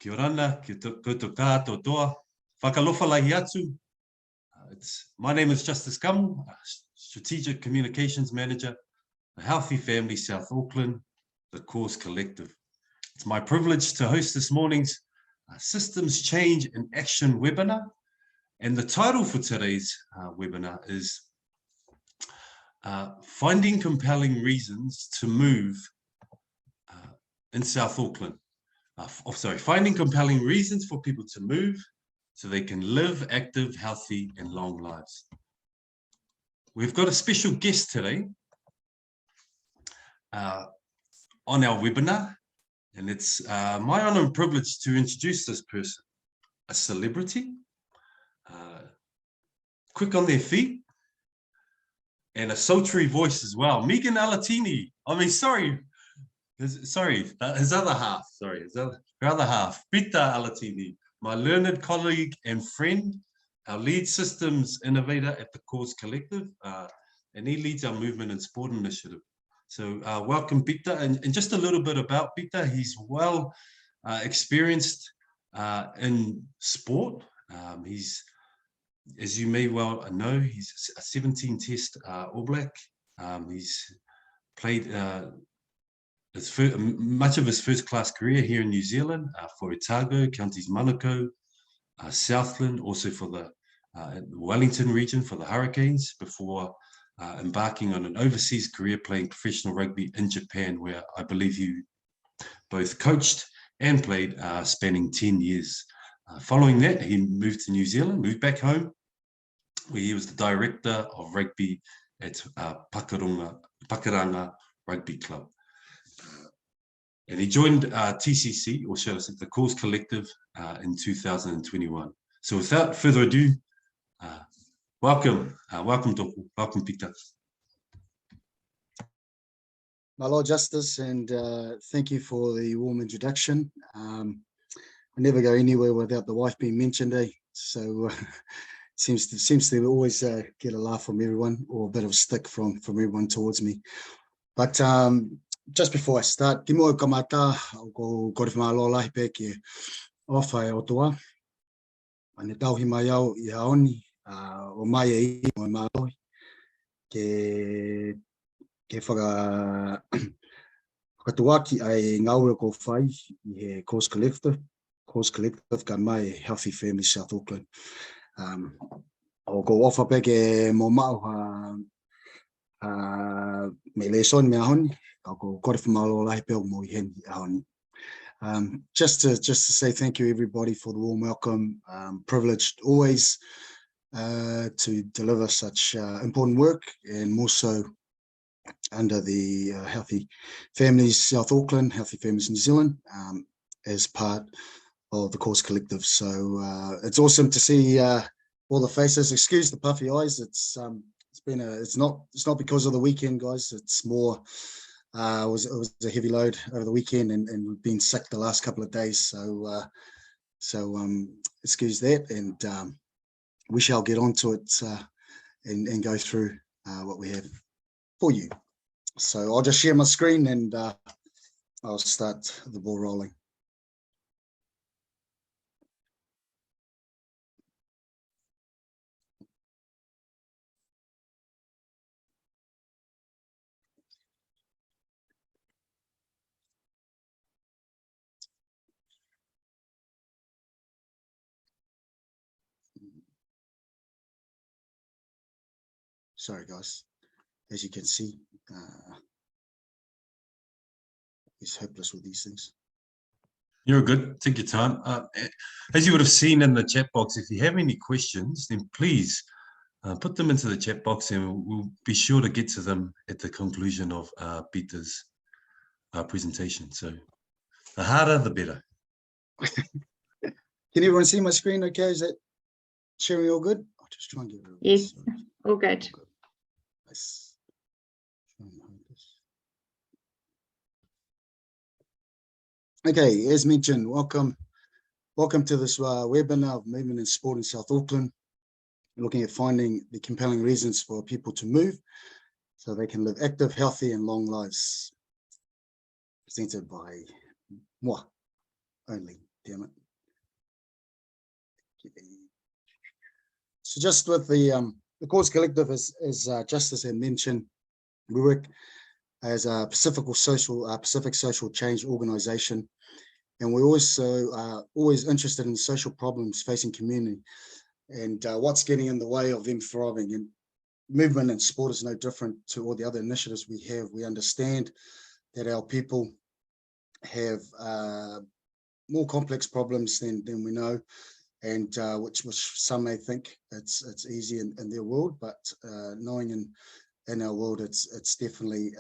Kia orana, koutou kātou toa. Whakalofa lahi atu. My name is Justice Kamu, Strategic Communications Manager, a Healthy Families South Auckland, the Cause Collective. It's my privilege to host this morning's Systems Change in Action webinar. And the title for today's webinar is Finding Compelling Reasons to Move in South Auckland. Finding compelling reasons for people to move so they can live active, healthy, and long lives. We've got a special guest today on our webinar, and it's my honor and privilege to introduce this person, a celebrity, quick on their feet, and a sultry voice as well. Megan Alatini. His other half, her other half, Pita Alatini, my learned colleague and friend, our lead systems innovator at the Cause Collective, and he leads our movement and sport initiative. So welcome, Pita. And just a little bit about Pita, he's well experienced in sport. He's, as you may well know, he's a 17-test All Black. He's played much of his first-class career here in New Zealand for Otago, Counties Manukau, Southland, also for the Wellington region for the Hurricanes, before embarking on an overseas career playing professional rugby in Japan, where I believe he both coached and played, spanning 10 years. Following that, he moved to New Zealand, moved back home, where he was the director of rugby at Pakuranga Rugby Club. And he joined TCC, or shall I say, the Cause Collective, in 2021. So without further ado, welcome Toko, welcome Pita. Malo Justice, and thank you for the warm introduction. I never go anywhere without the wife being mentioned, eh? So seems to always get a laugh from everyone, or a bit of a stick from everyone towards me. But just before I start, ki moe kamata, ko kore whamaloa lahi pe ki awhai o toa. Ane tauhi mai au I haoni, o mai e I mo māloi. Ke whakatuaki ai ngaure ko whai I he Cause Collective. Cause Collective ka mai Healthy Families South Auckland. O ko ofa pe ke mo mau me le son me ahoni. Just to say thank you everybody for the warm welcome. Privileged always to deliver such important work, and more so under the Healthy Families South Auckland, Healthy Families New Zealand, as part of the Cause Collective. So it's awesome to see all the faces. Excuse the puffy eyes. It's not because of the weekend, guys. It's more it was a heavy load over the weekend, and we've been sick the last couple of days. So excuse that, and we shall get on to it and go through what we have for you. So I'll just share my screen and I'll start the ball rolling. Sorry, guys. As you can see, it's hopeless with these things. You're good. Take your time. As you would have seen in the chat box, if you have any questions, then please put them into the chat box, and we'll be sure to get to them at the conclusion of Peter's presentation. So the harder, the better. Can everyone see my screen okay? Is that sharing all good? I'll just try and get rid of this. Yes, all good. Nice. Okay, as mentioned, welcome to this webinar of Movement and Sport in South Auckland, looking at finding the compelling reasons for people to move so they can live active, healthy, and long lives. Presented by moi only. damn it. So just with the Cause Collective is just as I mentioned, we work as a Pacific social change organization, and we're also always interested in social problems facing community and what's getting in the way of them thriving. And movement and sport is no different to all the other initiatives we have. We understand that our people have more complex problems than we know, and which some may think it's easy in their world, but knowing in our world, it's definitely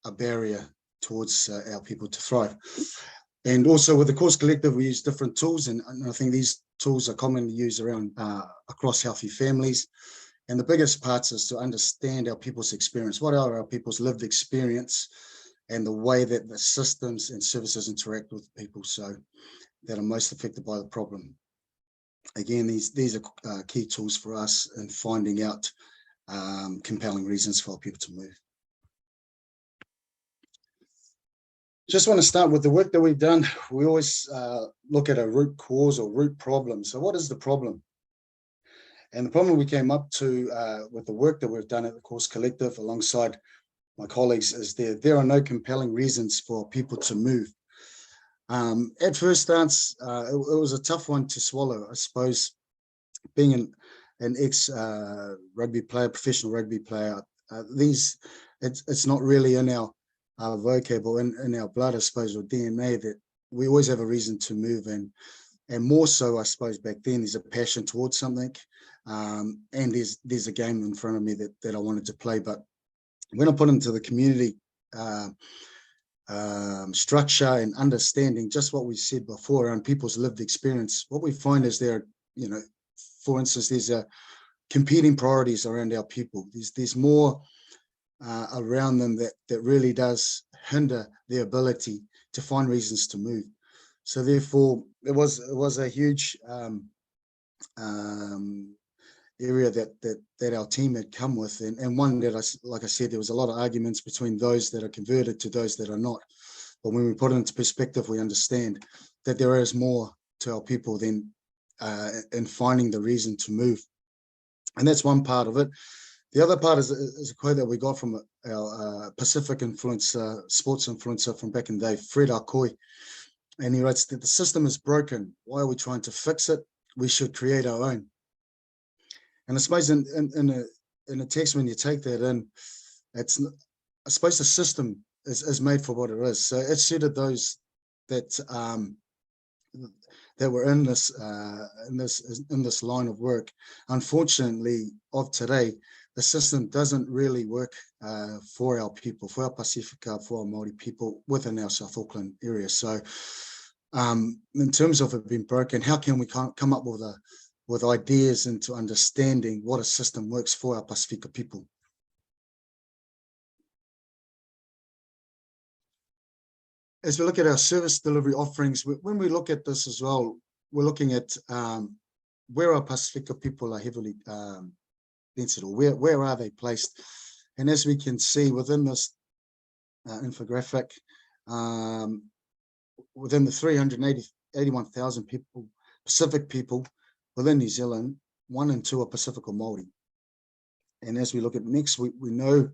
a barrier towards our people to thrive. And also with the Cause Collective, we use different tools, and I think these tools are commonly used around across healthy families. And the biggest parts is to understand our people's experience. What are our people's lived experience, and the way that the systems and services interact with people so that are most affected by the problem. Again, these are key tools for us in finding out compelling reasons for people to move. Just want to start with the work that we've done. We always look at a root cause or root problem. So what is the problem? And the problem we came up to with the work that we've done at the Cause Collective alongside my colleagues is there are no compelling reasons for people to move. At first glance, it was a tough one to swallow, I suppose. Being an ex-rugby player, professional rugby player, it's not really in our vocab or in our blood, I suppose, or DNA, that we always have a reason to move, and more so, I suppose, back then, there's a passion towards something, and there's a game in front of me that I wanted to play. But when I put into the community structure and understanding just what we said before around people's lived experience, what we find is there, for instance, there's competing priorities around our people. There's more around them that really does hinder their ability to find reasons to move. So therefore, it was a huge area that our team had come with, and one that, like I said, there was a lot of arguments between those that are converted to those that are not. But when we put it into perspective, we understand that there is more to our people than in finding the reason to move. And that's one part of it. The other part is a quote that we got from our Pacific influencer, sports influencer from back in the day, Fred Akoi. And he writes that the system is broken. Why are we trying to fix it? We should create our own. And I suppose in a text, when you take that in, I suppose the system is made for what it is. So it suited those that were in this line of work. Unfortunately, of today, the system doesn't really work for our people, for our Pacifica, for our Māori people within our South Auckland area. So in terms of it being broken, how can we come up with ideas into understanding what a system works for our Pacifica people? As we look at our service delivery offerings, when we look at this as well, we're looking at where our Pacifica people are heavily dented, or where are they placed. And as we can see within this infographic, within the 381,000 people, Pacific people within New Zealand, 1 in 2 are Pacific or Māori. And as we look at next, we know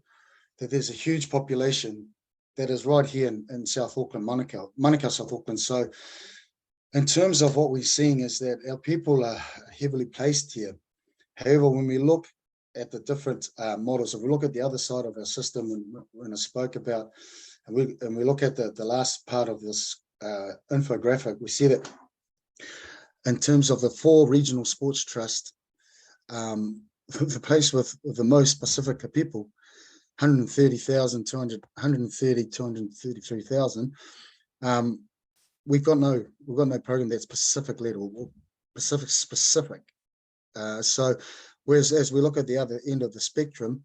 that there's a huge population that is right here in South Auckland, Manukau, South Auckland. So in terms of what we're seeing is that our people are heavily placed here. However, when we look at the different models, if we look at the other side of our system, when I spoke about, and we look at the last part of this infographic, we see that in terms of the 4 regional sports trusts, the place with the most Pacifica people, 233,000. We've got no program that's Pacific led or Pacific specific. So whereas as we look at the other end of the spectrum,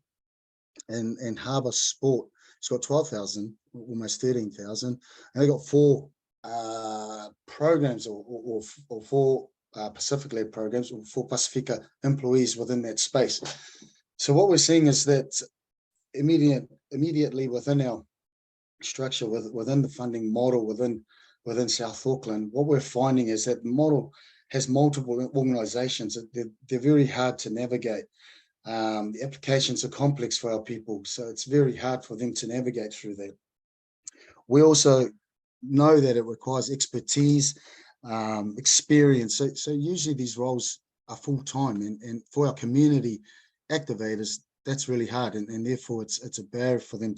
and Harbour Sport, it's got 12,000, almost 13,000, and they got 4 programs or 4 Pacific-led programs, or 4 Pacifica employees within that space. So what we're seeing is that immediately within our structure, within the funding model, within within South Auckland, what we're finding is that the model has multiple organisations. They're very hard to navigate. The applications are complex for our people, so it's very hard for them to navigate through that. We also know that it requires expertise, experience. So usually these roles are full-time, and for our community activators, that's really hard, and therefore it's a barrier for them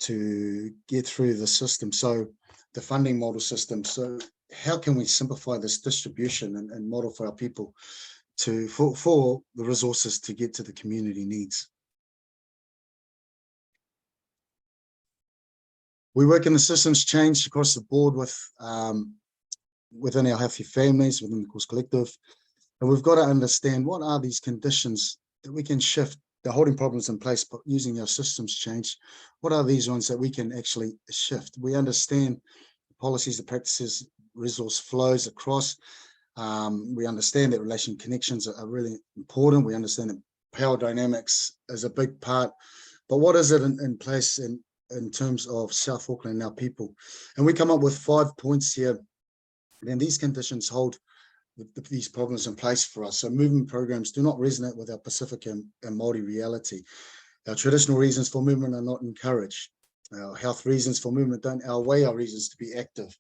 to get through the system. So the funding model system. So how can we simplify this distribution and model for our people for the resources to get to the community needs? We work in the systems change across the board within our Healthy Families, within the Course Collective, and we've got to understand what are these conditions that we can shift. The holding problems in place, but using our systems change, what are these ones that we can actually shift? We understand the policies, the practices, resource flows across. We understand that relation connections are really important. We understand that power dynamics is a big part, but what is it in place in terms of South Auckland and our people? And we come up with 5 points here. And these conditions hold these problems in place for us. So movement programs do not resonate with our Pacific and Māori reality. Our traditional reasons for movement are not encouraged. Our health reasons for movement don't outweigh our reasons to be active.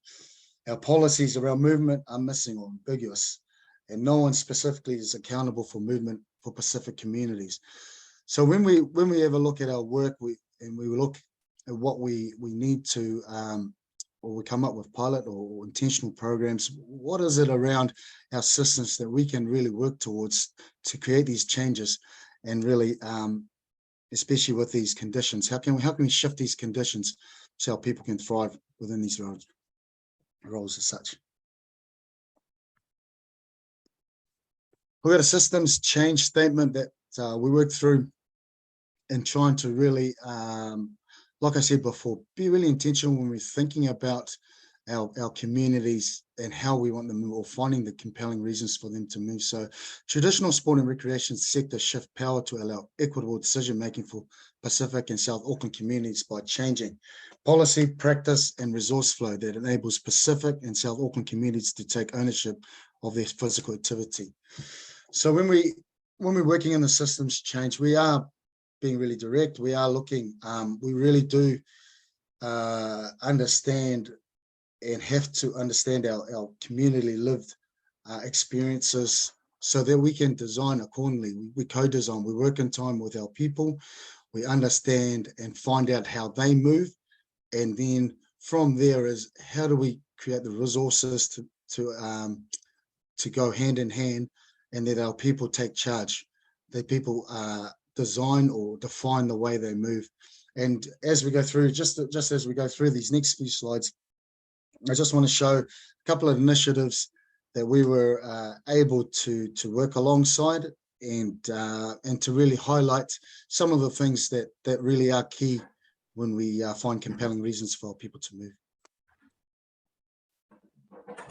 Our policies around movement are missing or ambiguous, and no one specifically is accountable for movement for Pacific communities. So when we ever look at our work, we look at what we need to, or we come up with pilot or intentional programs, what is it around our systems that we can really work towards to create these changes, and really, especially with these conditions, how can we shift these conditions so our people can thrive within these roles as such? We've got a systems change statement that we work through in trying to really, like I said before, be really intentional when we're thinking about our communities and how we want them to move, or finding the compelling reasons for them to move. So traditional sport and recreation sector shift power to allow equitable decision-making for Pacific and South Auckland communities by changing policy, practice, and resource flow that enables Pacific and South Auckland communities to take ownership of their physical activity. So when we're working in the systems change, we are being really direct. We are looking, we really do understand and have to understand our community lived experiences so that we can design accordingly. We co-design, we work in time with our people, we understand and find out how they move, and then from there is how do we create the resources to go hand in hand, and that our people take charge, that people design or define the way they move. And as we go through, just as we go through these next few slides, I just want to show a couple of initiatives that we were able to work alongside, and to really highlight some of the things that really are key when we find compelling reasons for people to move.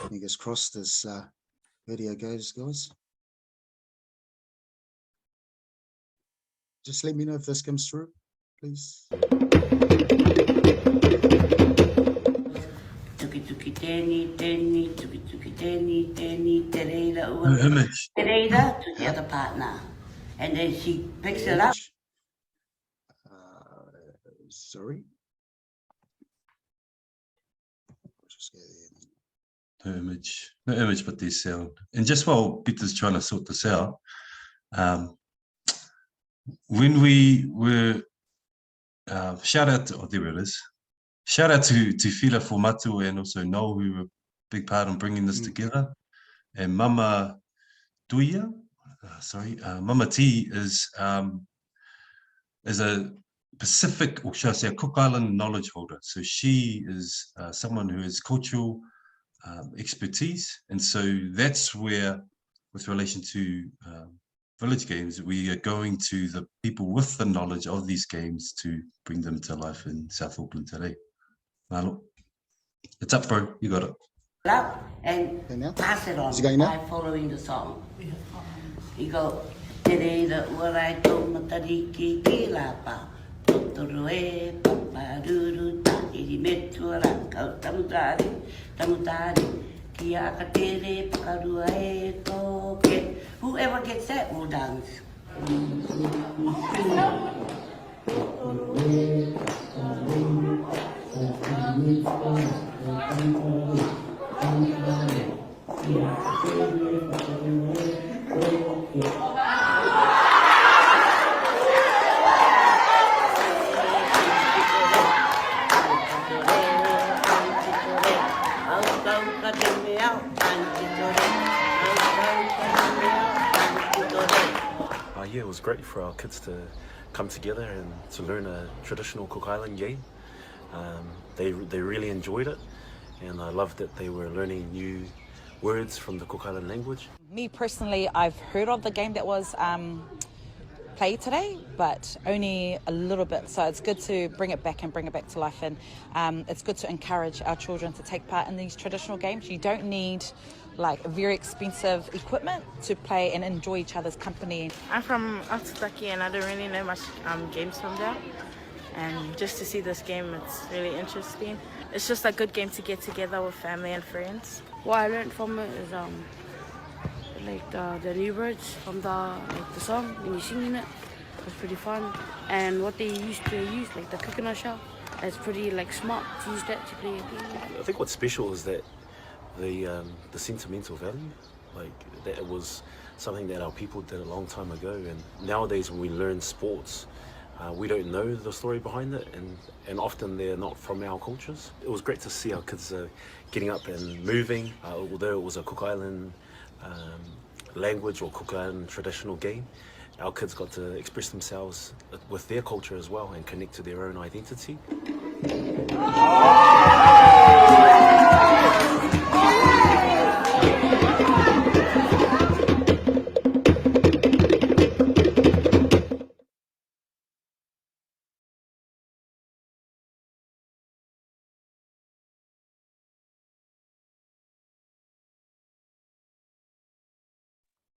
Fingers crossed this video goes, guys. Just let me know if this comes through, please. Image. Tereida to the other partner. And then she picks it up. Sorry. No image, but there's sound. And just while Peter's trying to sort this out, when we were shout out to, oh, there it is. Shout out to Whila Formatu and also Noel, who were a big part in bringing this together. And Mama Tuia, Mama T is a Pacific, or shall I say, a Cook Island knowledge holder. So she is someone who has cultural expertise, and so that's where, with relation to village games, we are going to the people with the knowledge of these games to bring them to life in South Auckland today. Malo, it's up, bro. You got it. Up and pass it on by following the song. You go, Tereida uarai tō matariki ki lapa, tō toro e paparuru iri metua kau tamutare kia ka tere pakarua e toke. Whoever gets that will dance. Yeah, it was great for our kids to come together and to learn a traditional Cook Island game. They really enjoyed it, and I loved that they were learning new words from the Cook Island language. Me personally, I've heard of the game that was played today, but only a little bit. So it's good to bring it back to life, and it's good to encourage our children to take part in these traditional games. You don't need like very expensive equipment to play and enjoy each other's company. I'm from Atutaki and I don't really know much games from there. And just to see this game, it's really interesting. It's just a good game to get together with family and friends. What I learned from it is like the new words from the song when you're singing it. It's pretty fun. And what they used to use, like the coconut shell, it's pretty like smart to use that to play a game. I think what's special is that the sentimental value, like that it was something that our people did a long time ago, and nowadays when we learn sports, we don't know the story behind it, and often they're not from our cultures. It was great to see our kids getting up and moving, although it was a Cook Island language or Cook Island traditional game. Our kids got to express themselves with their culture as well and connect to their own identity.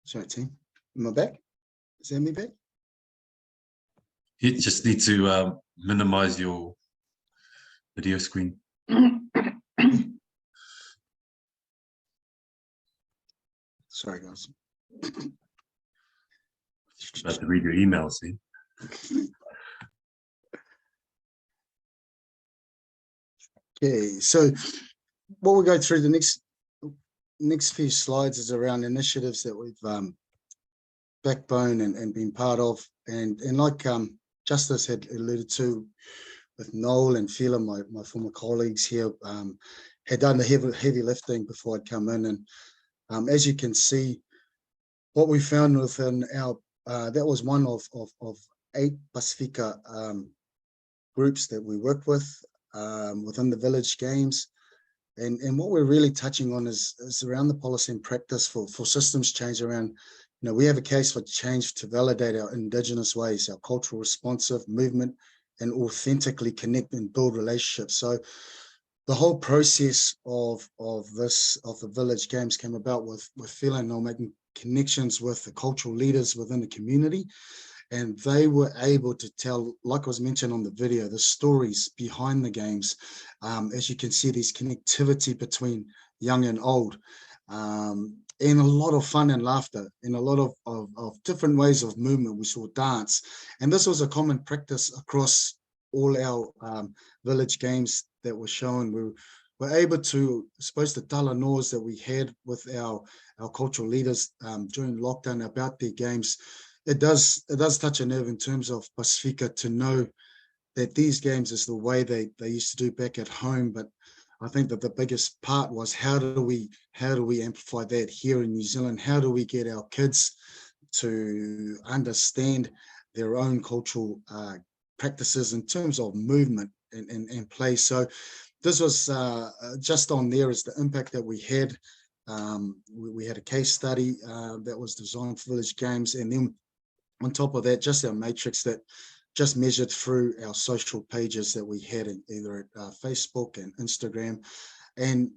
Sorry, team. Am I back? Is that me back? You just need to minimize your video screen. Sorry, guys. About to read your emails, see? Okay, so what we'll go through the next few slides is around initiatives that we've backbone and been part of, and like Justice had alluded to with Noel and Fila, my former colleagues here, had done the heavy lifting before I'd come in, and as you can see, what we found within our that was one of 8 Pacifica groups that we worked with within the village games. And what we're really touching on is around the policy and practice for systems change around, we have a case for change to validate our Indigenous ways, our cultural responsive movement, and authentically connect and build relationships. So the whole process of the village games came about with Phil and Noel making connections with the cultural leaders within the community. And they were able to tell, like was mentioned on the video, the stories behind the games. As you can see, there's connectivity between young and old, and a lot of fun and laughter, and a lot of different ways of movement. We saw dance, and this was a common practice across all our village games that were shown. We were able to, I suppose, the talanoas that we had with our cultural leaders during lockdown about their games. It does touch a nerve in terms of Pacifica to know that these games is the way they used to do back at home. But I think that the biggest part was how do we amplify that here in New Zealand? How do we get our kids to understand their own cultural practices in terms of movement and play? So this was just on there is the impact that we had. We had a case study that was designed for village games, and then on top of that, just our matrix that just measured through our social pages that we had in either at Facebook and Instagram. And,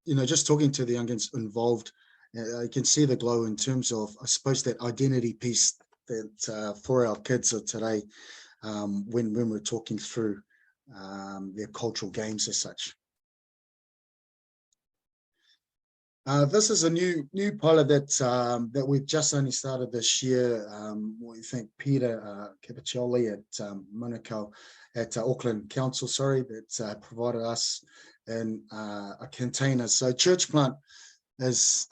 just talking to the youngins involved, I can see the glow in terms of, I suppose, that identity piece that for our kids of today, when we're talking through their cultural games as such. This is a new pilot that we've just only started this year. We thank Peter Capiccioli at Manukau at Auckland Council, that provided us in a container. So church plant is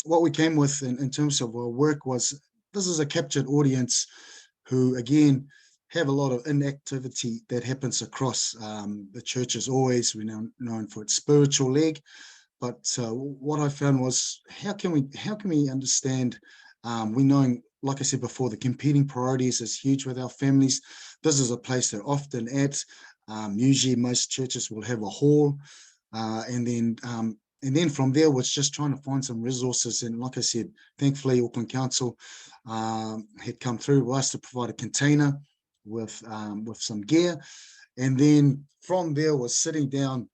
what we came with in terms of our work was, this is a captured audience who, again, have a lot of inactivity that happens across the church. Is always known for its spiritual leg. But what I found was, how can we understand, we knowing, like I said before, the competing priorities is huge with our families. This is a place they're often at. Usually most churches will have a hall, and then from there was just trying to find some resources. And like I said, thankfully Auckland Council had come through with us to provide a container with some gear. And then from there was sitting down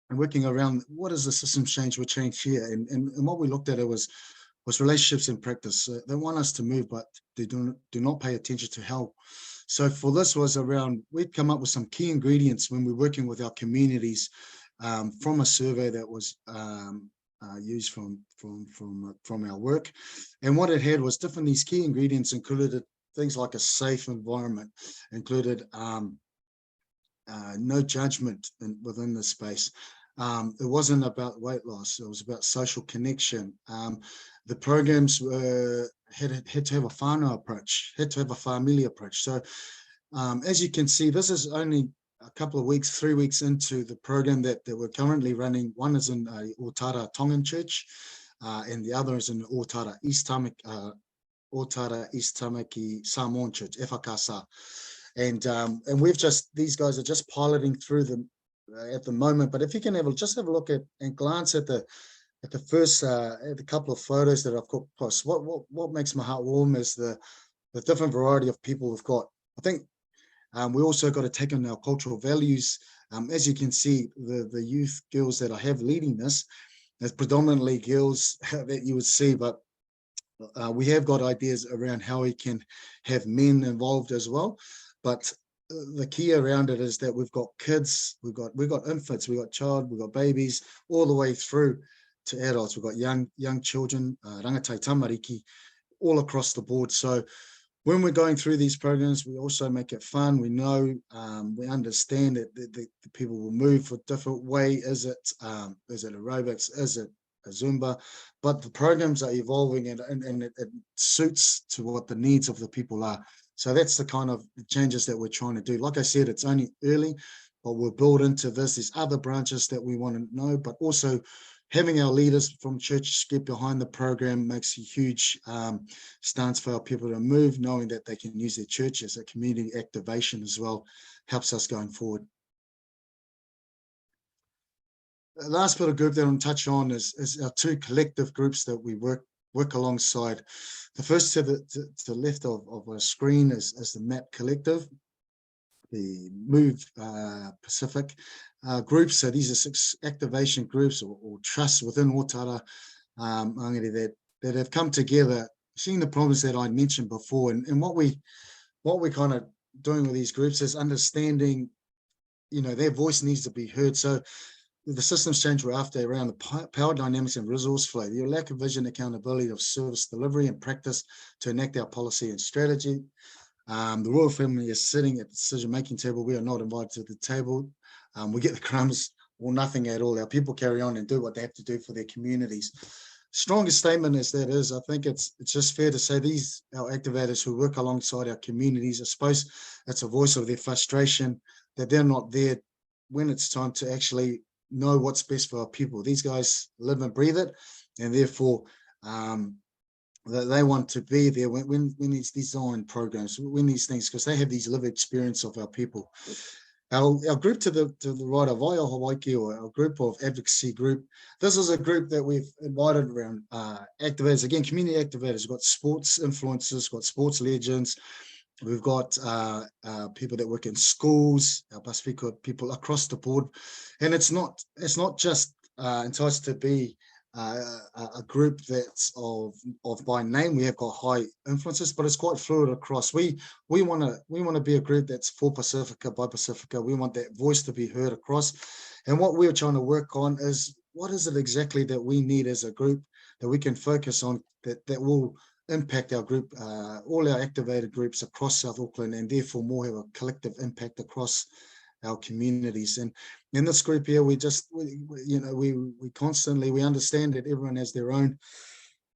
and working around, what is the systems change we're changed here? And what we looked at it was relationships in practice. They want us to move, but they do not pay attention to how. So for this was around, we'd come up with some key ingredients when we're working with our communities, from a survey that was used from our work. And what it had was different, these key ingredients included things like a safe environment, included no judgment within the space. It wasn't about weight loss, it was about social connection. The programs had to have a whānau approach, had to have a familia approach. So as you can see, this is only a couple of weeks, 3 weeks into the program that we're currently running. One is in Otara Tongan Church, and the other is in Otara East Tamaki Samoan Church, Efakasa. And we've these guys are just piloting through them at the moment. But if you can just have a look at and glance at the first at a couple of photos that I've got post, what makes my heart warm is the different variety of people we've got. I think we also got to take on our cultural values. As you can see, the youth girls that I have leading this, there's predominantly girls that you would see, but we have got ideas around how we can have men involved as well. But the key around it is that we've got kids, we've got infants, we've got babies, all the way through to adults. We've got young children, rangatai tamariki, all across the board. So when we're going through these programs, we also make it fun. We know, we understand that the people will move for different way. Is it aerobics? Is it a Zumba? But the programs are evolving, and it suits to what the needs of the people are. So that's the kind of changes that we're trying to do. Like I said, it's only early, but we'll build into this. There's other branches that we want to know, but also having our leaders from churches get behind the program makes a huge stance for our people to move, knowing that they can use their church as a community activation as well, helps us going forward. The last bit of group that I'm touch on is our two collective groups that we work alongside. The first to the left of our screen is the MAP Collective, the Move Pacific groups. So these are 6 activation groups or trusts within Otara Mangere that have come together, seeing the problems that I mentioned before. And what we're kind of doing with these groups is understanding, their voice needs to be heard. So the systems change we're after around the power dynamics and resource flow, the lack of vision, accountability of service delivery and practice to enact our policy and strategy. The royal family is sitting at the decision-making table. We are not invited to the table. We get the crumbs or nothing at all. Our people carry on and do what they have to do for their communities. Strongest statement as that is, I think it's just fair to say our activators who work alongside our communities, I suppose it's a voice of their frustration that they're not there when it's time to actually know what's best for our people. These guys live and breathe it, and therefore they want to be there when these design programs, when these things, because they have these lived experience of our people. Our group to the right of Waiho Hawaii, or our group of advocacy group, this is a group that we've invited around activators, again, community activators. We've got sports influencers, got sports legends. We've got people that work in schools, our Pacifica people across the board. And it's not just enticed to be a group that's of by name. We have got high influences, but it's quite fluid across. We want to be a group that's for Pacifica, by Pacifica. We want that voice to be heard across. And what we're trying to work on is what is it exactly that we need as a group that we can focus on that will impact our group, all our activated groups across South Auckland, and therefore more have a collective impact across our communities. And in this group here, we constantly, we understand that everyone has their own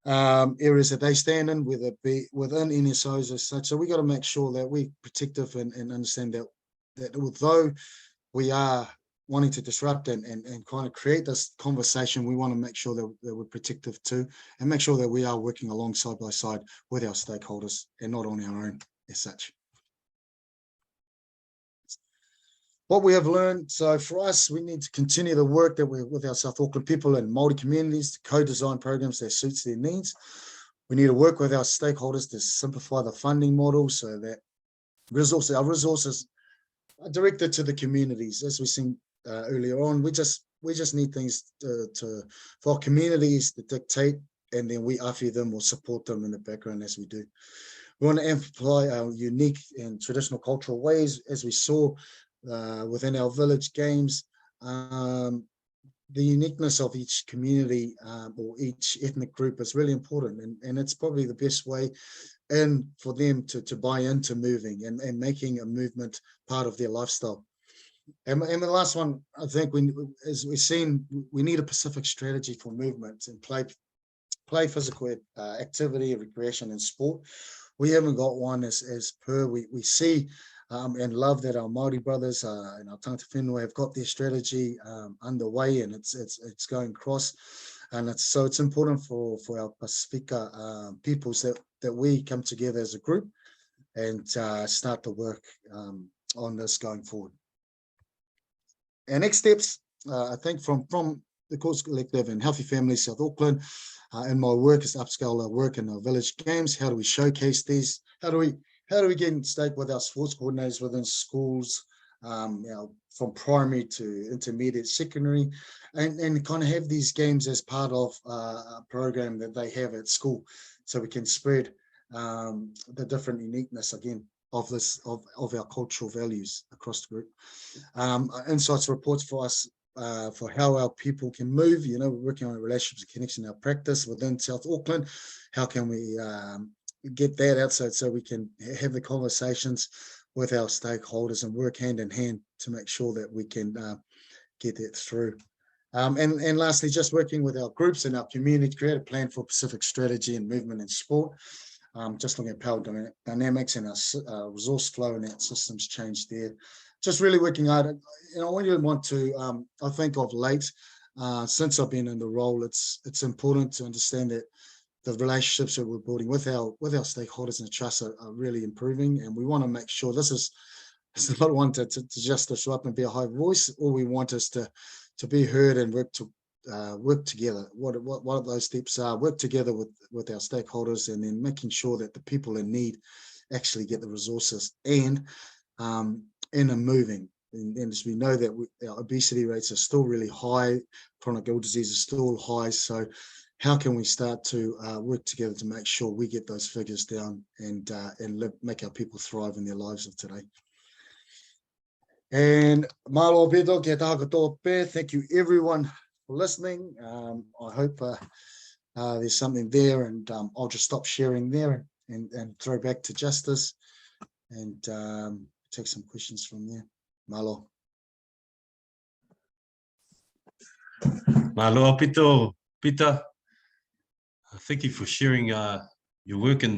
areas that they stand in, whether it be within NSOs as such. So we got to make sure that we're protective and understand that although we are wanting to disrupt and kind of create this conversation, we want to make sure that we're protective too, and make sure that we are working along side by side with our stakeholders and not on our own as such. What we have learned, so for us, we need to continue the work that we're with our South Auckland people and Māori communities to co-design programs that suits their needs. We need to work with our stakeholders to simplify the funding model so that our resources are directed to the communities. As we've seen earlier on, we just need things for our communities to dictate, and then we offer them or support them in the background as we do. We want to amplify our unique and traditional cultural ways, as we saw within our village games. The uniqueness of each community or each ethnic group is really important, and it's probably the best way in for them to buy into moving and making a movement part of their lifestyle. And the last one, I think, as we've seen, we need a Pacific strategy for movement and play physical activity, recreation, and sport. We haven't got one as per. We see and love that our Māori brothers and our tangata whenua have got their strategy underway, and it's going across. And it's important for our Pacifica peoples that we come together as a group and start to work on this going forward. Our next steps, I think, from the Cause Collective and Healthy Families South Auckland, in my work is to upscale our work in our village games. How do we showcase these? How do we get in stake with our sports coordinators within schools, from primary to intermediate, secondary, and kind of have these games as part of a program that they have at school, so we can spread the different uniqueness again of our cultural values across the group. Insights reports for us for how our people can move. We're working on relationships and connection in our practice within South Auckland. How can we get that outside so we can have the conversations with our stakeholders and work hand in hand to make sure that we can get that through. And lastly, just working with our groups and our community to create a plan for Pacific strategy and movement and sport. Just looking at power dynamics and our resource flow and our systems change there. Just really working hard. I really want to, I think of late, since I've been in the role, it's important to understand that the relationships that we're building with our stakeholders and trust are really improving, and we want to make sure this is not one to just disrupt and be a high voice. All we want is to be heard and work together. What those steps are, work together with our stakeholders, and then making sure that the people in need actually get the resources and are moving. And as we know that our obesity rates are still really high, chronic ill disease is still high. So how can we start to work together to make sure we get those figures down and make our people thrive in their lives of today? And malo bedo ke tākatoa pē. Thank you everyone for listening. I hope there's something there, and I'll just stop sharing there and throw back to Justice and take some questions from there. Malo. Malo Pito, Peter. Thank you for sharing your work in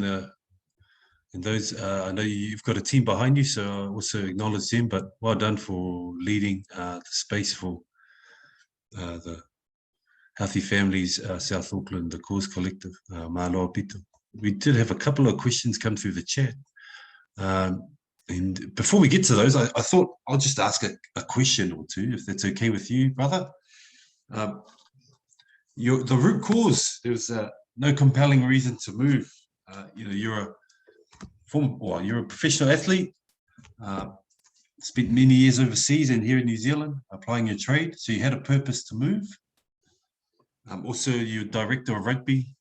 those. I know you've got a team behind you, so I also acknowledge them, but well done for leading the space for the Healthy Families South Auckland, the Cause Collective. Malo Pito. We did have a couple of questions come through the chat. And before we get to those, I thought I'll just ask a question or two, if that's okay with you, brother. The root cause, there's no compelling reason to move. You're a professional athlete, spent many years overseas and here in New Zealand applying your trade, so you had a purpose to move. Also, you're director of rugby,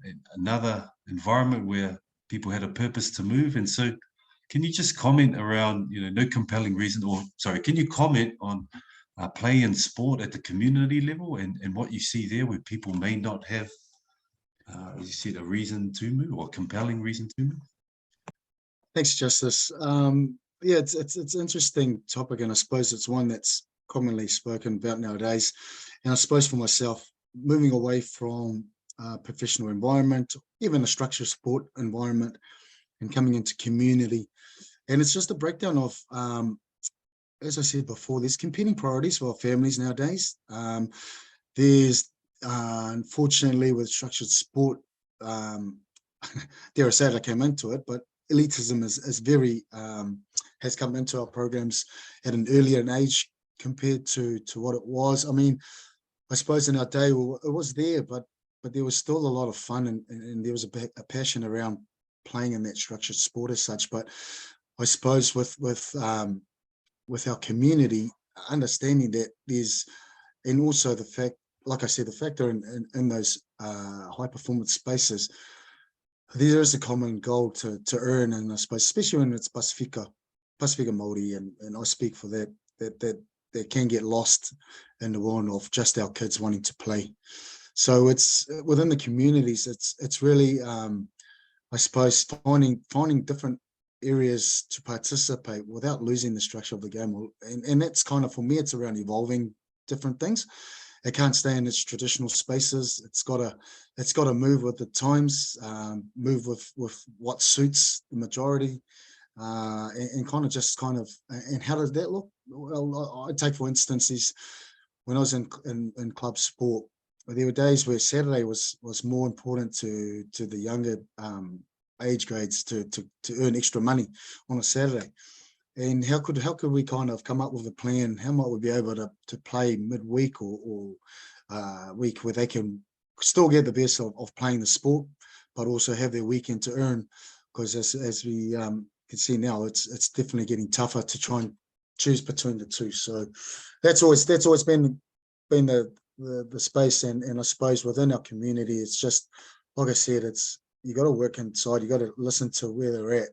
in another environment where people had a purpose to move. And so can you just comment around, no compelling reason, or sorry, can you comment on play and sport at the community level and what you see there where people may not have, as you said, a reason to move or a compelling reason to move? Thanks, Justice. Yeah, it's an interesting topic, and I suppose it's one that's commonly spoken about nowadays. And I suppose for myself, moving away from a professional environment, even a structured sport environment, and coming into community, and it's just a breakdown of, as I said before, there's competing priorities for our families nowadays. There's unfortunately with structured sport, dare I say it, I came into it, but elitism is very has come into our programs at an earlier age compared to what it was. I mean, I suppose in our day it was there, but there was still a lot of fun, and there was a passion around playing in that structured sport as such. But I suppose with our community, understanding that there's, and also the fact, like I said, the factor in those high performance spaces, there is a common goal to earn, and I suppose especially when it's Pasifika Māori, and I speak for that can get lost in the world of just our kids wanting to play. So it's within the communities, it's really I suppose finding different areas to participate without losing the structure of the game, and that's kind of, for me, it's around evolving different things. It can't stay in its traditional spaces. It's got to move with the times, move with what suits the majority, and and how does that look? Well, I take for instance when I was in club sport, there were days where Saturday was more important to the younger age grades to earn extra money on a Saturday. And how could we kind of come up with a plan? How might we be able to play midweek or week where they can still get the best of playing the sport, but also have their weekend to earn? Because as we can see now, it's definitely getting tougher to try and choose between the two. So that's always been the space, and I suppose within our community, it's just like I said, you got to work inside, you got to listen to where they're at,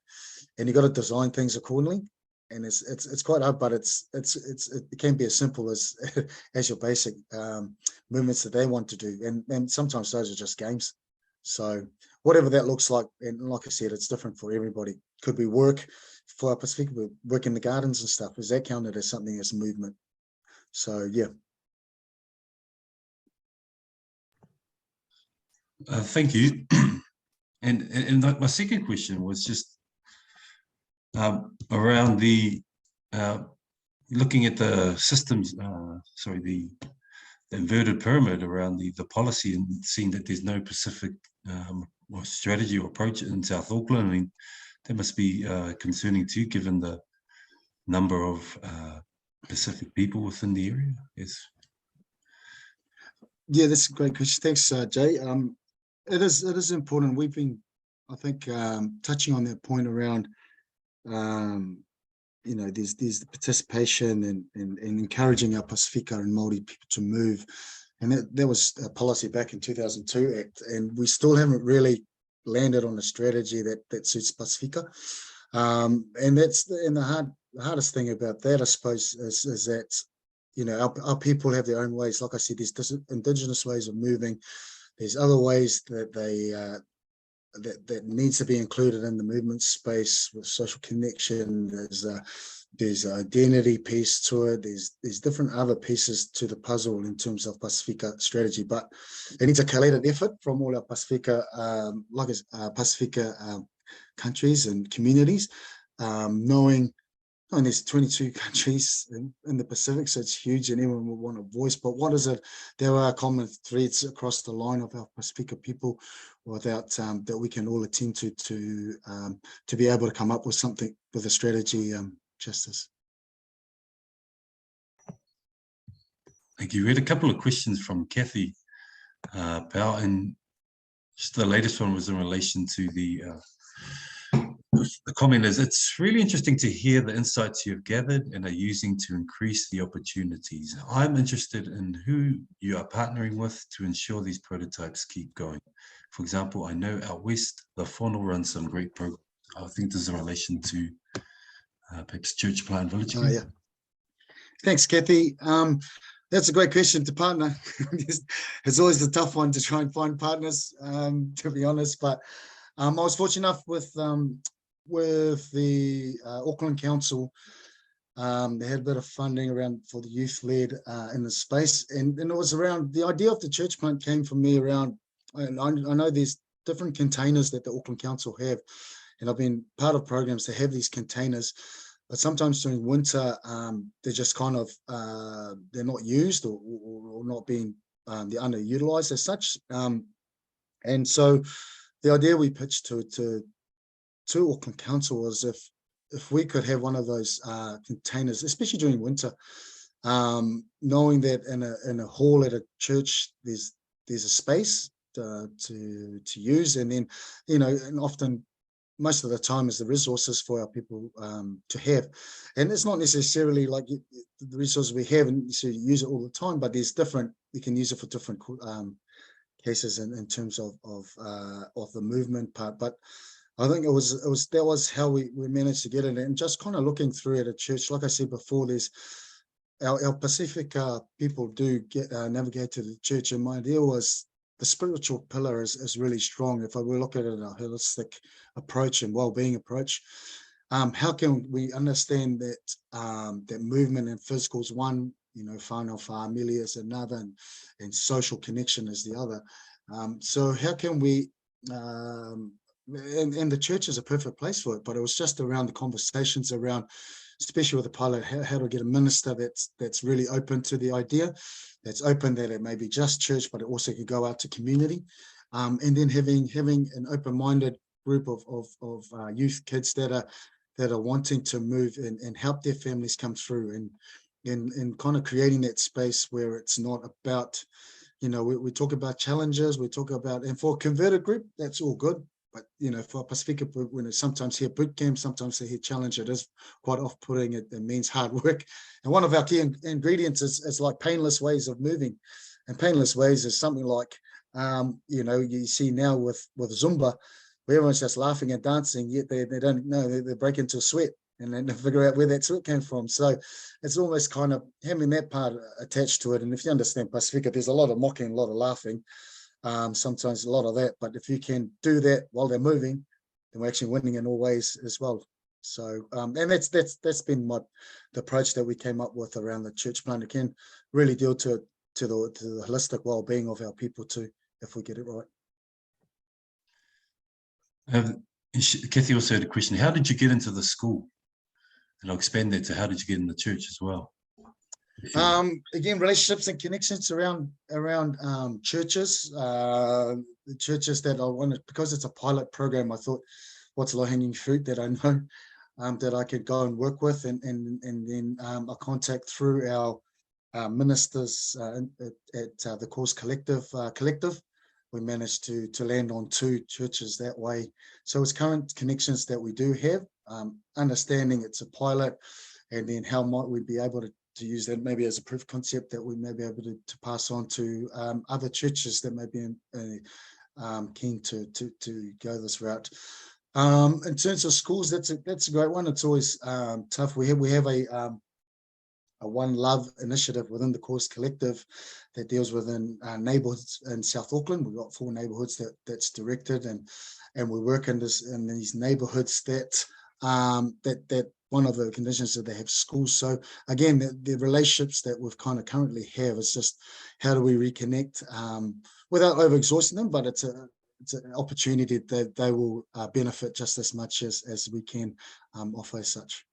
and you got to design things accordingly. And it's quite hard, but it can be as simple as your basic movements that they want to do, and sometimes those are just games. So whatever that looks like, and like I said, it's different for everybody. Could be work for our Pacific, work in the gardens and stuff. Is that counted as something as movement? So yeah. Thank you. And my second question was just around the looking at the systems, the inverted pyramid around the policy, and seeing that there's no Pacific or strategy or approach in South Auckland. I mean, that must be concerning too, given the number of Pacific people within the area. Yes. Yeah, that's a great question. Thanks, Jay. It is important. We've been, I think, touching on that point around, there's the participation and encouraging our Pasifika and Māori people to move, and that was a policy back in 2002 Act, and we still haven't really landed on a strategy that suits Pasifika, and the hardest thing about that, I suppose, is that our people have their own ways. Like I said, there's indigenous ways of moving. There's other ways that that needs to be included in the movement space with social connection. There's an identity piece to it. There's different other pieces to the puzzle in terms of Pasifika strategy, but it needs a collaborative effort from all our Pasifika, Pasifika countries and communities, knowing there's 22 countries in the Pacific, so it's huge, and everyone will want a voice. But what is it? There are common threads across the line of our Pasifika people, without that we can all attend to be able to come up with something, with a strategy. Justice. Thank you. We had a couple of questions from Kathy Powell, and just the latest one was in relation to the the comment is, it's really interesting to hear the insights you've gathered and are using to increase the opportunities. I'm interested in who you are partnering with to ensure these prototypes keep going. For example, I know out west, the Whānau runs some great programs. I think this is in relation to perhaps Church Plant Village. Yeah. Thanks, Kathy. That's a great question to partner. It's always a tough one to try and find partners, to be honest. But I was fortunate enough with the Auckland Council. They had a bit of funding around for the youth led in the space, and it was around the idea of the church plant came from me around. And I know there's different containers that the Auckland Council have, and I've been part of programs to have these containers. But sometimes during winter, they're just kind of they're not used or not being they're underutilized as such. And so the idea we pitched to Auckland Council was if we could have one of those containers, especially during winter, knowing that in a hall at a church there's a space to use, and then and often most of the time is the resources for our people to have. And it's not necessarily like the resources we have and so you use it all the time, but there's different, you can use it for different cases in terms of the movement part. But I think that was how we managed to get it. And just kind of looking through at a church, like I said before, there's our Pacific people do get navigate to the church, and my idea was the spiritual pillar is really strong. If I will look at it in a holistic approach and well-being approach, how can we understand that that movement and physical is one, whānau whāmili is another, and social connection is the other. So how can we, and the church is a perfect place for it, but it was just around the conversations around, especially with the pilot, how to get a minister that's really open to the idea, that's open that it may be just church, but it also could go out to community, and then having an open-minded group of youth kids that are wanting to move and help their families come through, and kind of creating that space where it's not about, we talk about challenges, we talk about, and for a converted group, that's all good. But, for Pacifica, when I sometimes hear boot camp, sometimes they hear challenge, it is quite off-putting. It means hard work. And one of our key ingredients is like painless ways of moving. And painless ways is something like, you see now with Zumba, where everyone's just laughing and dancing, yet they don't know, they break into a sweat and then they figure out where that sweat came from. So it's almost kind of having that part attached to it. And if you understand Pacifica, there's a lot of mocking, a lot of laughing. Sometimes a lot of that, but if you can do that while they're moving, then we're actually winning in all ways as well. So, and that's been the approach that we came up with around the church plant. It can really deal to the holistic well-being of our people too, if we get it right. Kathy also had a question. How did you get into the school? And I'll expand that to how did you get in the church as well? Again, relationships and connections around churches, the churches that I wanted, because it's a pilot program. I thought, what's low-hanging fruit that I know that I could go and work with, and then I contact through our ministers at the Cause Collective. We managed to land on 2 churches that way. So it's current connections that we do have, understanding it's a pilot, and then how might we be able to use that maybe as a proof concept that we may be able to pass on to other churches that may be keen to go this route. In terms of schools, that's a great one. It's always tough. We have a One Love initiative within the Cause Collective that deals within neighbourhoods in South Auckland. We've got 4 neighbourhoods that's directed, and we work in these neighbourhoods that one of the conditions that they have schools. So again, the relationships that we've kind of currently have is just how do we reconnect without over exhausting them, but it's an opportunity that they will benefit just as much as we can offer as such.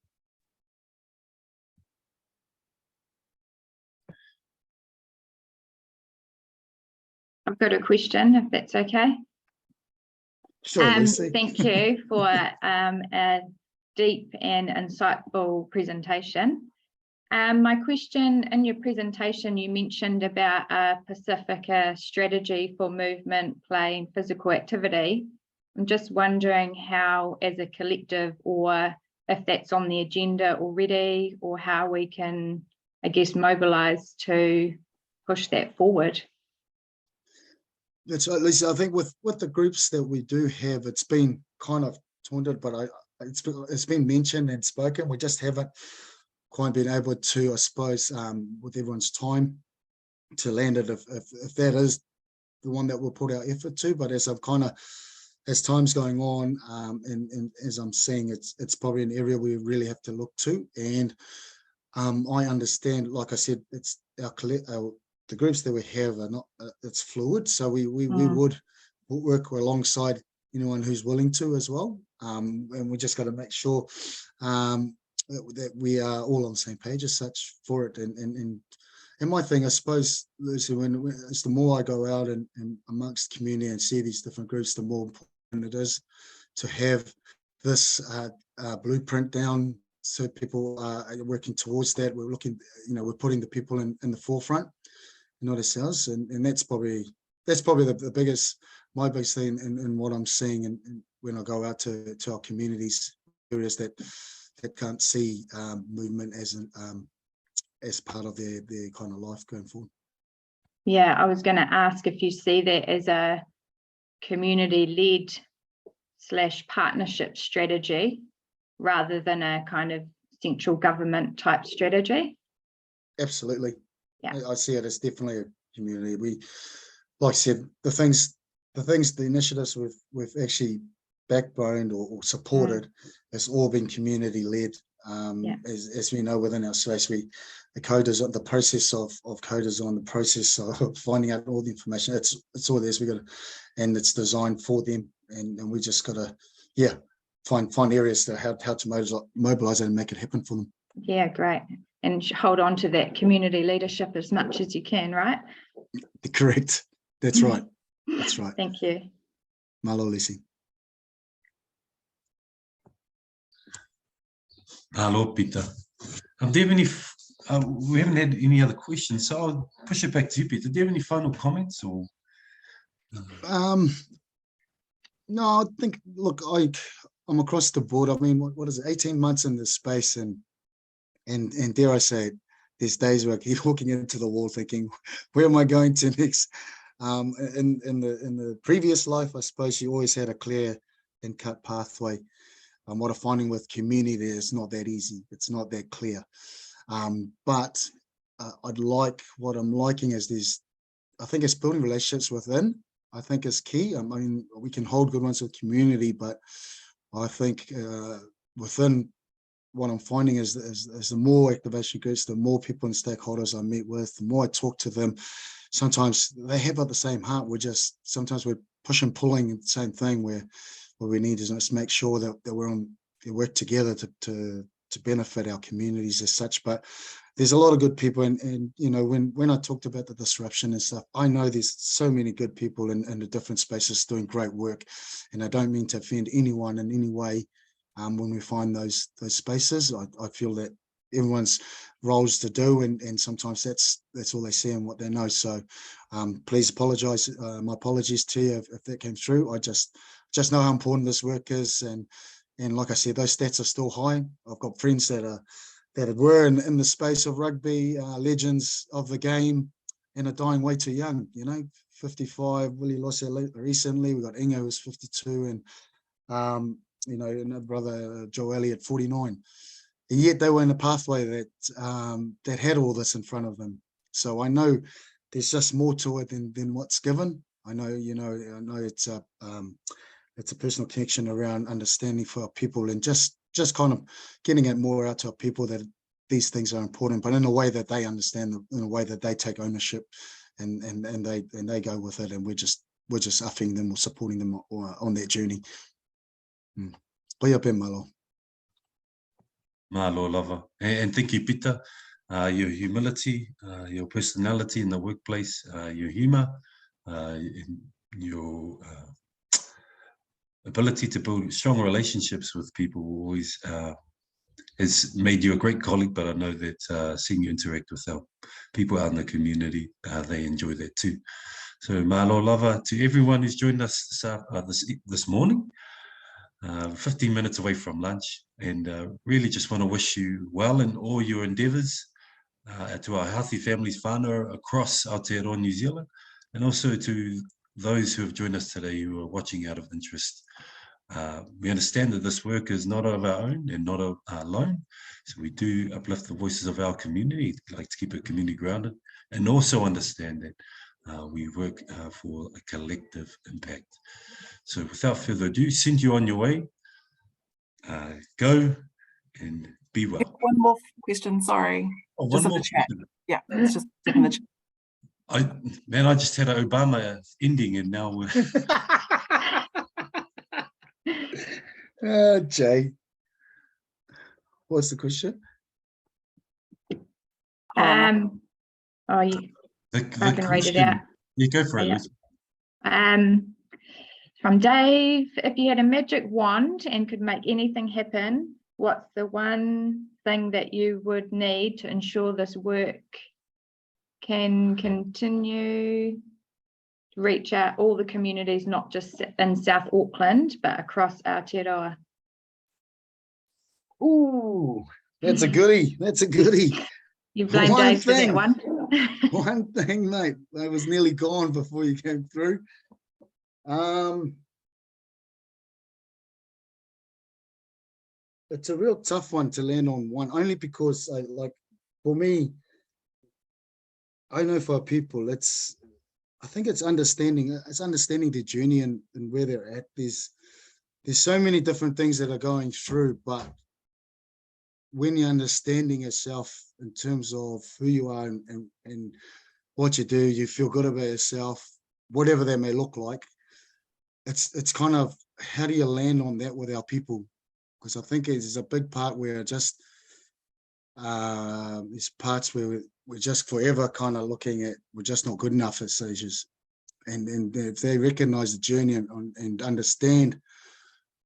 I've got a question, if that's okay. Sure, Lucy. Thank you for a deep and insightful presentation. My question, in your presentation, you mentioned about a Pacifica strategy for movement, play, and physical activity. I'm just wondering how, as a collective, or if that's on the agenda already, or how we can, I guess, mobilise to push that forward. That's at least I think with the groups that we do have, it's been kind of taunted, but it's been mentioned and spoken. We just haven't quite been able to, I suppose, with everyone's time, to land it if that is the one that we'll put our effort to. But as time's going on, and as I'm seeing, it's probably an area we really have to look to. And I understand, like I said, it's the groups that we have are not, it's fluid. So we would work alongside anyone who's willing to as well. And we just got to make sure that we are all on the same page as such for it. And my thing, I suppose, Lucy, it's the more I go out and amongst the community and see these different groups, the more important it is to have this blueprint down, so people are working towards that. We're looking, we're putting the people in the forefront, not ourselves, and that's probably the biggest, my biggest thing in what I'm seeing, and when I go out to our communities, areas that can't see movement as part of their kind of life going forward. Yeah, I was going to ask if you see that as a community-led / partnership strategy rather than a kind of central government type strategy. Absolutely. Yeah, I see it as definitely a community. We, like I said, the initiatives we've actually backboned or supported has all been community led. As we know, within our space, the process of co-design, the process of finding out all the information, it's all there. We got, and it's designed for them, and we just got to find areas to how to mobilize it and make it happen for them. Yeah, great. And hold on to that community leadership as much as you can, right? Correct. That's right. That's right. Thank you. Malo Lisi. Hello, Peter. Do you have any? We haven't had any other questions, so I'll push it back to you, Peter. Do you have any final comments or? No, I think. Look, I'm across the board. I mean, what is it? 18 months in this space, and dare I say it, there's days where I keep walking into the wall, thinking, where am I going to next? In the previous life, I suppose you always had a clear and cut pathway. What I'm finding with community is not that easy. It's not that clear. But what I'm liking is I think it's building relationships within. I think is key. I mean, we can hold good ones with community, but I think within, what I'm finding is the more activation groups, the more people and stakeholders I meet with, the more I talk to them. Sometimes they have the same heart. Sometimes we're pushing, pulling the same thing, where what we need is just make sure that we work together to benefit our communities as such. But there's a lot of good people, and when I talked about the disruption and stuff, I know there's so many good people in the different spaces doing great work, and I don't mean to offend anyone in any way. When we find those spaces, I feel that everyone's roles to do, and sometimes that's all they see and what they know. So please apologize. My apologies to you if that came through. I just know how important this work is, and like I said, those stats are still high. I've got friends that were in the space of rugby, legends of the game, and are dying way too young. 55. Willie lost it recently. We got Ingo, who's 52, and another brother, Joe Elliott, 49. And yet they were in a pathway that had all this in front of them. So I know there's just more to it than what's given. I know, I know it's a personal connection around understanding for our people, and just kind of getting it more out to our people that these things are important, but in a way that they understand them, in a way that they take ownership, and they go with it, and we're just upping them or supporting them on that journey. Malo. Malo, lava. And thank you, Peter. Your humility, your personality in the workplace, your humor, your ability to build strong relationships with people always has made you a great colleague, but I know that seeing you interact with our people out in the community, they enjoy that too. So malo lava to everyone who's joined us this morning. 15 minutes away from lunch, and really just want to wish you well in all your endeavours, to our Healthy Families whānau across Aotearoa, New Zealand, and also to those who have joined us today who are watching out of interest. We understand that this work is not of our own and not alone, so we do uplift the voices of our community, like to keep it community grounded, and also understand that we work for a collective impact. So without further ado, send you on your way. Go and be well. One more question, sorry. Oh, one more chat. question. Yeah, it's just in the chat. I just had an Obama ending and now we're... Jay, what's the question? Oh, you, I can read it out. You go for it, Liz. From Dave, if you had a magic wand and could make anything happen, what's the one thing that you would need to ensure this work can continue to reach out all the communities, not just in South Auckland, but across Aotearoa? Ooh, that's a goodie. That's a goodie. You blame Dave for that one. One thing, mate. I was nearly gone before you came through. It's a real tough one to land on one, only because for me, I know for people, I think it's understanding the journey and where they're at. There's so many different things that are going through, but when you're understanding yourself in terms of who you are and what you do, you feel good about yourself, whatever that may look like. It's kind of, how do you land on that with our people? Because I think there's a big part where just there's parts where we're just forever kind of looking at, we're just not good enough at stages. And if they recognize the journey and understand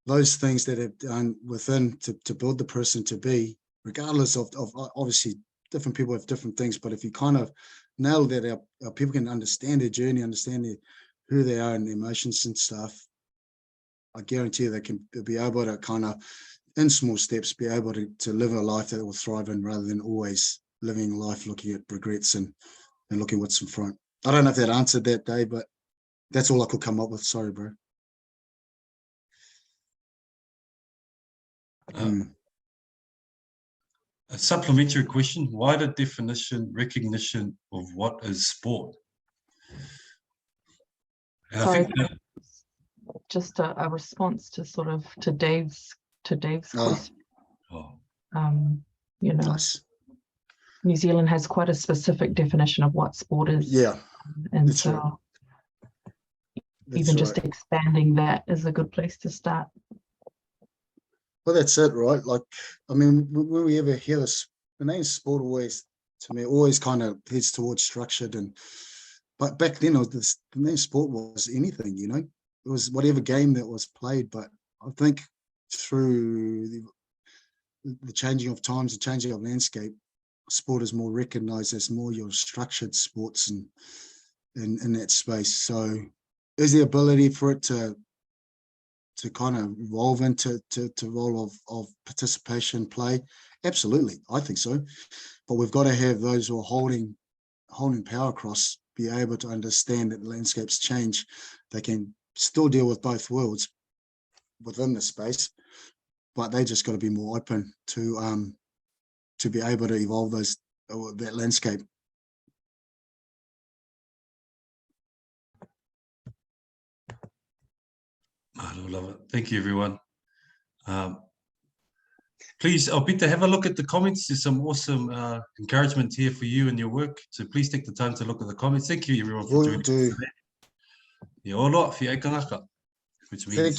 those things that have done within to build the person to be, regardless of obviously different people have different things, but if you kind of nail that, our people can understand their journey, understand who they are and their emotions and stuff, I guarantee you they can be able to kind of, in small steps, be able to live a life that will thrive in, rather than always living life looking at regrets and looking what's in front. I don't know if that answered that, Dave, but that's all I could come up with. Sorry, bro. A supplementary question: wider definition, recognition of what is sport? And Sorry, I think that, just a response to sort of to Dave's question. You know, Nice. New Zealand has quite a specific definition of what sport is. Yeah, and that's so right. even just expanding that is a good place to start. Well, that's it, right? Like, I mean, when we ever hear this, the name sport always, to me, always kind of heads towards structured, but back then the name sport was anything, you know, it was whatever game that was played. But I think through the changing of times, the changing of landscape, sport is more recognized as more your structured sports and in that space. So is the ability for it to kind of evolve into role of participation, play? Absolutely, I think so. But we've got to have those who are holding power across be able to understand that the landscapes change. They can still deal with both worlds within the space, but they just got to be more open to be able to evolve that landscape. I love it. Thank you, everyone. Please, Peter, have a look at the comments. There's some awesome encouragement here for you and your work. So please take the time to look at the comments. Thank you, everyone, for joining us today. Thank you.